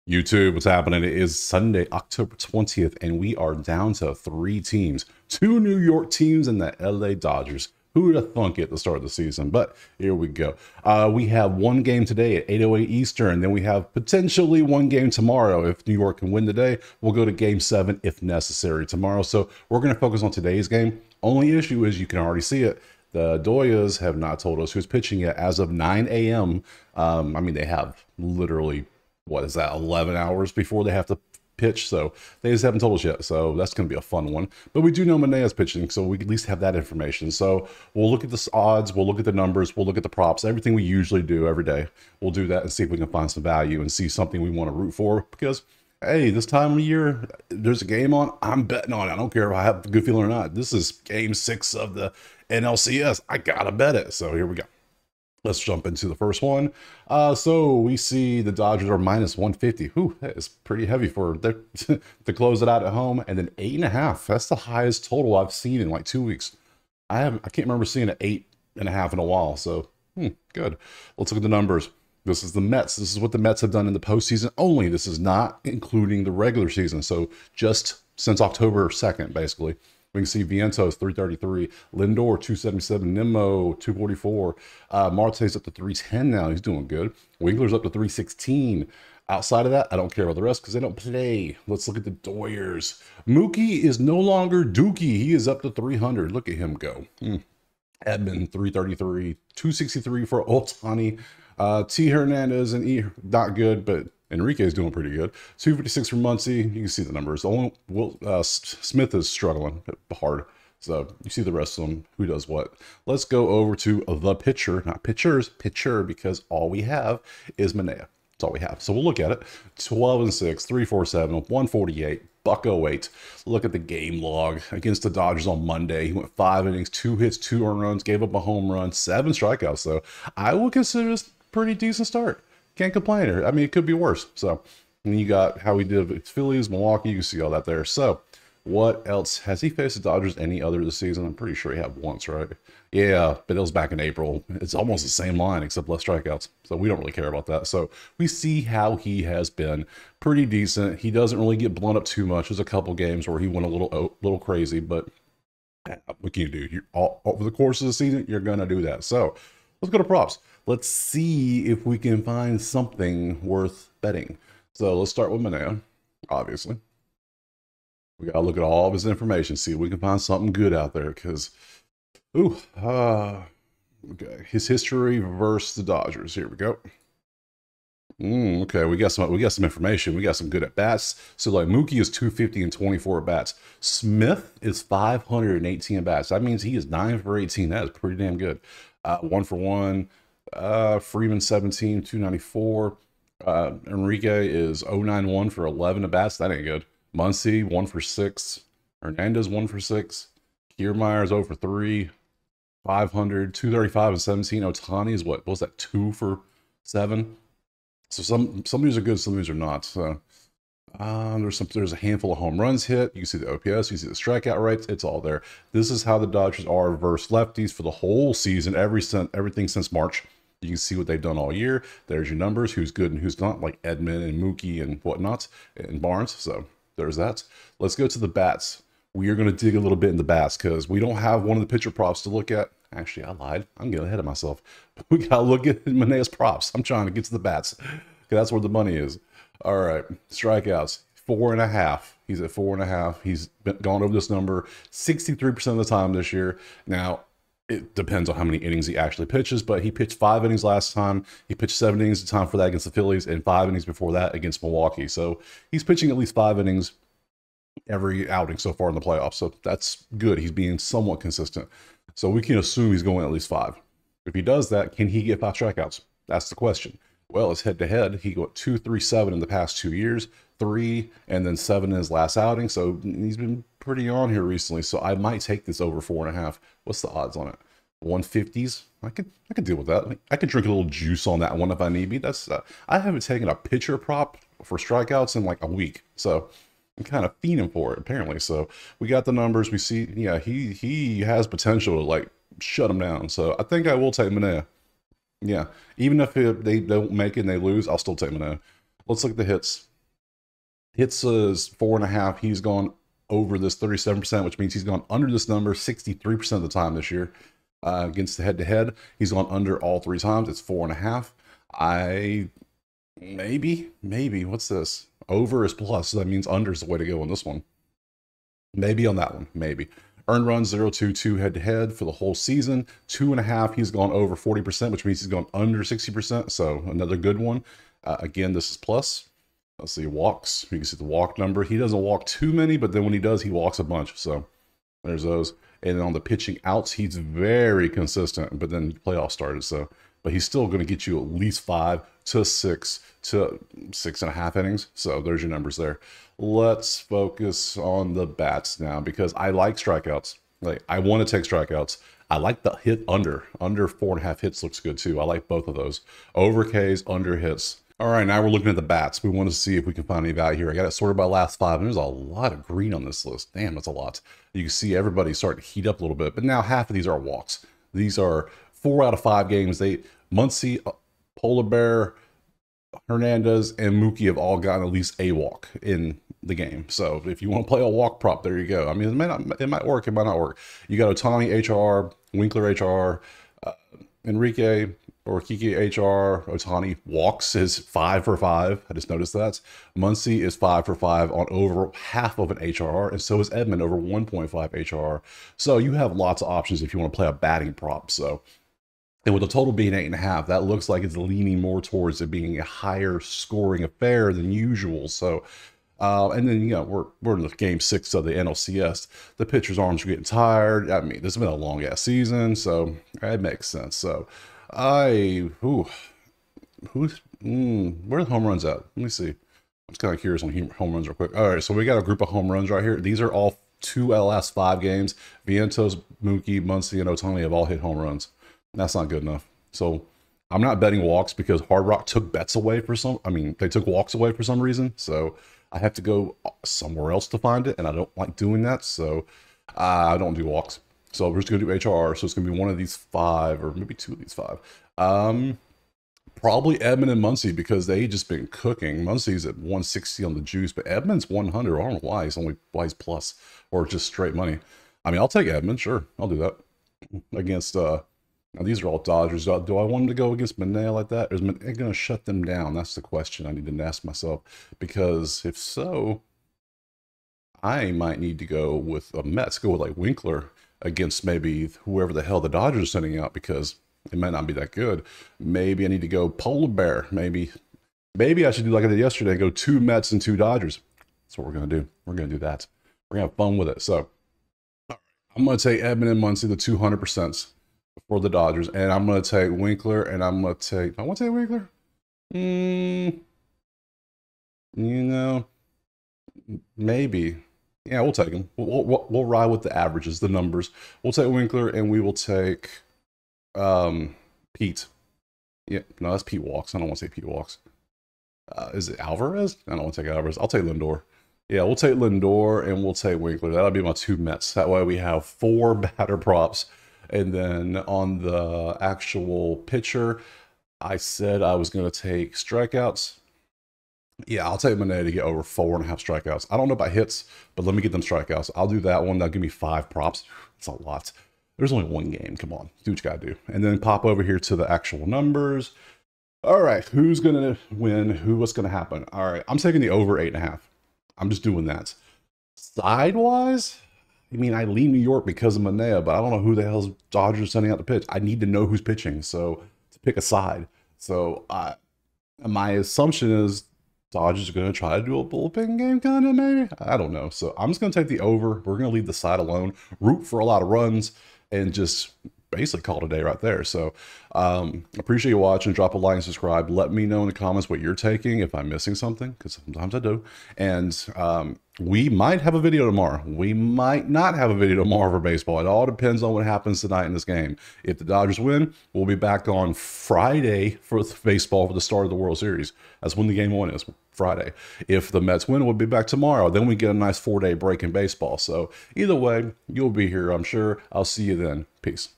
YouTube, what's happening? It is Sunday, October 20th, and we are down to 3 teams. 2 New York teams and the LA Dodgers. Who would have thunk it at the start of the season? But here we go. We have one game today at 8:08 Eastern. Then we have potentially one game tomorrow. If New York can win today, we'll go to game 7 if necessary tomorrow. So we're going to focus on today's game. Only issue is you can already see it. The Doyas have not told us who's pitching yet as of 9 a.m. I mean, they have literally, what is that, 11 hours before they have to pitch, so they just haven't told us yet, so that's going to be a fun one. But we do know Manea's pitching, so we at least have that information. So we'll look at the odds, we'll look at the numbers, we'll look at the props, everything we usually do every day. We'll do that and see if we can find some value and see something we want to root for, because hey, this time of year, there's a game on, I'm betting on it. I don't care if I have a good feeling or not. This is game 6 of the NLCS. I gotta bet it. So here we go. Let's jump into the first one. So we see the Dodgers are minus 150. Whew, that is pretty heavy for to close it out at home. And then 8.5. That's the highest total I've seen in like 2 weeks. I can't remember seeing an 8.5 in a while. So good. Let's look at the numbers. This is the Mets. This is what the Mets have done in the postseason only. This is not including the regular season. So just since October 2nd, basically. We can see Vientos 333, Lindor 277, Nimmo 244, Marte's up to 310 now. He's doing good. Winkler's up to 316. Outside of that, I don't care about the rest because they don't play. Let's look at the Doyers. Mookie is no longer Dookie. He is up to 300. Look at him go. Edmund 333, 263 for Ohtani. T. Hernandez and E not good, but Enrique is doing pretty good. 256 for Muncy. You can see the numbers. Smith is struggling hard. So you see the rest of them. Who does what? Let's go over to the pitcher, not pitchers, pitcher, because all we have is Manea. That's all we have. So we'll look at it. 12-6, 347, 148, $1.08. Look at the game log against the Dodgers on Monday. He went 5 innings, 2 hits, 2 earned runs, gave up a home run, 7 strikeouts. So I will consider this pretty decent start. Can't complain. I mean, it could be worse. So when you got how he did with Phillies, Milwaukee, you can see all that there. So what else? Has he faced the Dodgers any other this season? I'm pretty sure he had once, right? Yeah, but it was back in April. It's almost the same line except less strikeouts. So we don't really care about that. So we see how he has been pretty decent. He doesn't really get blown up too much. There's a couple games where he went a little crazy, but what can you do? Over the course of the season, you're going to do that. So let's go to props. Let's see if we can find something worth betting. So let's start with Manea, obviously. We gotta look at all of his information, see if we can find something good out there. Because, okay, his history versus the Dodgers. Here we go. Okay, we got some information. We got some good at bats. So like Mookie is 250 and 24 at bats. Smith is 518 at bats. That means he is 9 for 18. That is pretty damn good. 1 for 1. Freeman 17, 294. Enrique is 091 for 11 at bats. That ain't good. Muncy 1 for 6. Hernandez 1 for 6. Kiermaier 0 for 3. 500, 235 and 17. Ohtani is what was that, 2 for 7? So some of these are good, some of these are not. So there's a handful of home runs hit. You can see the OPS, you see the strikeout rates. It's all there. This is how the Dodgers are versus lefties for the whole season, everything since March. You can see what they've done all year. There's your numbers, who's good and who's not, like Edmund and Mookie and whatnot, and Barnes. So there's that. Let's go to the bats. We are going to dig a little bit in the bats because we don't have one of the pitcher props to look at. Actually, I lied. I'm getting ahead of myself. We got to look at Manea's props. I'm trying to get to the bats because that's where the money is. All right. Strikeouts, 4.5. He's at 4.5. He's gone over this number 63% of the time this year. Now, it depends on how many innings he actually pitches, but he pitched 5 innings last time. He pitched 7 innings the time for that against the Phillies and 5 innings before that against Milwaukee. So he's pitching at least 5 innings every outing so far in the playoffs. So that's good. He's being somewhat consistent. So we can assume he's going at least 5. If he does that, can he get 5 strikeouts? That's the question. Well, it's head-to-head. He got 2.37 in the past 2 years, 3, and then 7 in his last outing. So he's been pretty on here recently. So I might take this over 4.5. What's the odds on it? 150s. I could deal with that. I could drink a little juice on that one if I need be. That's I haven't taken a pitcher prop for strikeouts in like a week. So I'm kind of fiending for it, apparently. So we got the numbers. We see, yeah, he has potential to like shut him down. So I think I will take Manea. Yeah, even if they don't make it and they lose, I'll still take Manea. Let's look at the hits. Hits is 4.5. He's gone over this 37%, which means he's gone under this number 63% of the time this year. Against the head-to-head, he's gone under all 3 times. It's 4.5. Maybe, what's this? Over is plus, so that means under is the way to go on this one. Maybe on that one, maybe. Earned runs 0.22 head-to-head for the whole season. 2.5, he's gone over 40%, which means he's gone under 60%, so another good one. Again, this is plus. Let's see, walks. You can see the walk number. He doesn't walk too many, but then when he does, he walks a bunch. So there's those. And then on the pitching outs, he's very consistent, but then playoffs started. So, but he's still going to get you at least 5 to 6 to 6.5 innings. So there's your numbers there. Let's focus on the bats now because I like strikeouts. Like I want to take strikeouts. I like the hit under 4.5 hits looks good too. I like both of those. Over Ks, under hits. All right, now we're looking at the bats. We want to see if we can find any value here. I got it sorted by last 5, and there's a lot of green on this list. Damn, that's a lot. You can see everybody starting to heat up a little bit, but now half of these are walks. These are 4 out of 5 games. Muncy, Polar Bear, Hernandez, and Mookie have all gotten at least a walk in the game. So if you want to play a walk prop, there you go. I mean, it might work, it might not work. You got Ohtani HR, Winkler HR, Enrique or Kiki HR. Ohtani walks is 5 for 5. I just noticed that. Muncy is 5 for 5 on over half of an HRR, and so is Edmund over 1.5 HRR. So you have lots of options if you want to play a batting prop. So, and with the total being 8.5, that looks like it's leaning more towards it being a higher scoring affair than usual. So, and then, you know, we're in the game 6 of the NLCS. The pitcher's arms are getting tired. I mean, this has been a long ass season, so it makes sense. So, where's the home runs at? Let me see. I'm just kind of curious on home runs real quick. All right, so we got a group of home runs right here. These are all 2 out of the last 5 games. Vientos, Mookie, Muncy, and Ohtani have all hit home runs. That's not good enough. So I'm not betting walks because Hard Rock took bets away for some. I mean, they took walks away for some reason. So I have to go somewhere else to find it, and I don't like doing that. So I don't do walks. So we're just going to do HR. So it's going to be one of these 5 or maybe 2 of these 5. Probably Edmund and Muncy because they just been cooking. Muncy's at 160 on the juice, but Edmund's 100. I don't know why he's plus or just straight money. I mean, I'll take Edmund. Sure, I'll do that against. Now these are all Dodgers. Do I want him to go against Manaea like that? Or is Manaea going to shut them down? That's the question I need to ask myself. Because if so, I might need to go with a Mets. Go with like Winkler against maybe whoever the hell the Dodgers are sending out because it might not be that good. Maybe I need to go Polar Bear. Maybe I should do like I did yesterday and go 2 Mets and 2 Dodgers. That's what we're going to do. We're going to do that. We're going to have fun with it. So I'm going to take Edmund and Muncy, the 200% for the Dodgers. And I'm going to take Winkler and I want to take Winkler. You know, maybe. Yeah, we'll take him. We'll ride with the averages, the numbers. We'll take Winkler and we will take Pete. Yeah, no, that's Pete Walks. I don't want to say Pete Walks. Is it Alvarez? I don't want to take Alvarez. I'll take Lindor. Yeah, we'll take Lindor and we'll take Winkler. That'll be my 2 Mets. That way we have 4 batter props. And then on the actual pitcher, I said I was going to take strikeouts. Yeah, I'll take Manaea to get over 4.5 strikeouts. I don't know about hits, but let me get them strikeouts. I'll do that one. That'll give me 5 props. That's a lot. There's only 1 game. Come on. Do what you got to do. And then pop over here to the actual numbers. All right. Who's going to win? What's going to happen? All right. I'm taking the over 8.5. I'm just doing that. Sidewise, I mean, I lean New York because of Manaea, but I don't know who the hell's Dodgers sending out to pitch. I need to know who's pitching, so to pick a side. So my assumption is Dodgers are going to try to do a bullpen game, kind of, maybe. I don't know. So I'm just going to take the over. We're going to leave the side alone, root for a lot of runs, and just basically call it a day right there. So appreciate you watching. Drop a like and subscribe. Let me know in the comments what you're taking, if I'm missing something, because sometimes I do. And we might have a video tomorrow. We might not have a video tomorrow for baseball. It all depends on what happens tonight in this game. If the Dodgers win, we'll be back on Friday for baseball for the start of the World Series. That's when the game 1 is, Friday. If the Mets win, we'll be back tomorrow. Then we get a nice 4-day break in baseball. So either way, you'll be here, I'm sure. I'll see you then. Peace.